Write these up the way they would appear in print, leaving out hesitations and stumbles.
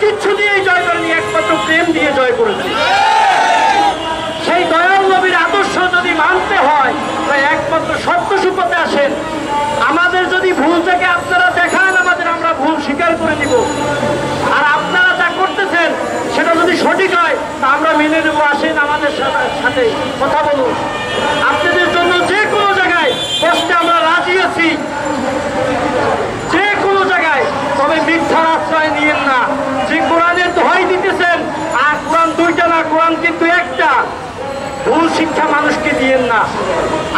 কিচ্ছু দিয়েই জয় করেনি, একমাত্র প্রেম দিয়ে জয় করেছে। সেই দয়াল নবীর আদর্শ যদি মানতে হয় তাই একমাত্র সত্য সুপথে আসেন। আমাদের যদি ভুল থেকে আপনারা দেখান, আমরা ভুল স্বীকার করে দিব। আর আপনারা যা করতেছেন সেটা যদি সঠিক হয় তা আমরা মেনে নেবো। আসেন আমাদের সাথে কথা বলুন। আপনাদের জন্য যে কোনো জায়গায় কষ্টে আমরা রাজি আছি, যে কোনো জায়গায়। তবে মিথ্যার আশ্রয় নিয়েন না। যে কোরআনের দোহাই দিতেছেন, আর কোরআন দুইটা না, কোরআন কিন্তু একটা। ভুল শিক্ষা মানুষকে দিয়েন না।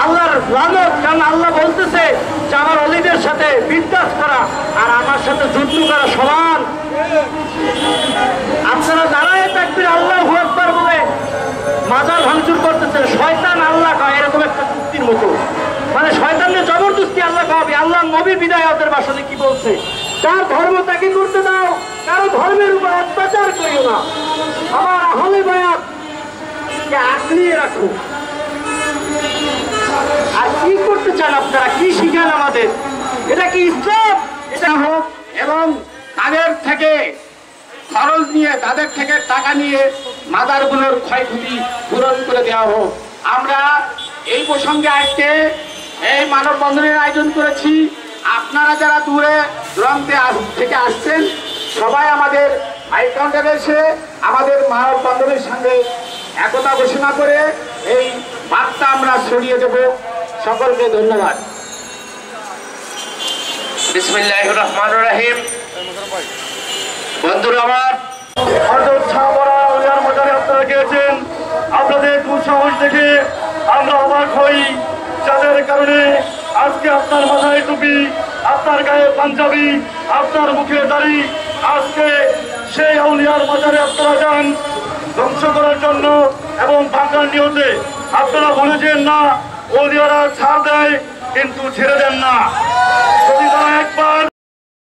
আল্লাহর লানত, কারণ আল্লাহ বলতেছে যে আমার অলিদের সাথে বিদ্বেষ করা আর আমার সাথে যুদ্ধ করা সমান। আপনারা দাঁড়ায় থাকবেন আল্লাহু আকবার বলে মাজার ভাঙচুর করতেছেন। শয়তান আল্লাহ কয়, এরকম একটা চুক্তির মতো। মানে শয়তানের জবরদস্তি আল্লাহ কবে। আল্লাহ নবী বিদায়তের ভাষণে কি বলছে? তার ধর্ম তাকে করতে দাও, কারো ধর্মের উপর অত্যাচার করিও না। আমার আহলে বায়াত আগলিয়ে রাখো। আর কি করতে চান আপনারা? কি শিখান আমাদের? এটা কি ইসলাম? এটা হোক এবং তাদের থেকে খরচ নিয়ে, তাদের থেকে টাকা নিয়ে মাজারগুলোর ক্ষয়ক্ষতি পূরণ করে দেওয়া হোক। আমরা এই প্রসঙ্গে আজকে এই মানববন্ধনের আয়োজন করেছি। আপনারা যারা দূরে দূরান্তে থেকে আসছেন সবাই আমাদের মাইকাউন্টারে এসে আমাদের মানববন্ধনের সঙ্গে একতা ঘোষণা করে এই বার্তা আমরা ছড়িয়ে দেব। সকলকে ধন্যবাদ। বিসমিল্লাহির রহমানির রহিম। বন্ধুরা আমার, আপনারা গিয়েছেন, আপনাদের দুঃসাহস দেখে আমরা অবাক হই, যাদের কারণে আজকে আপনার মাথায় টুপি, আপনার গায়ে পাঞ্জাবি, আপনার মুখে দাড়ি, আজকে সেই আউলিয়ার মাজারে আপনারা যান ধ্বংস করার জন্য এবং ভাঙার নিয়তে। আপনারা বলেছেন না, ওলিয়ারা ছাড় দেয় কিন্তু ছেড়ে দেন না। যদি তারা একবার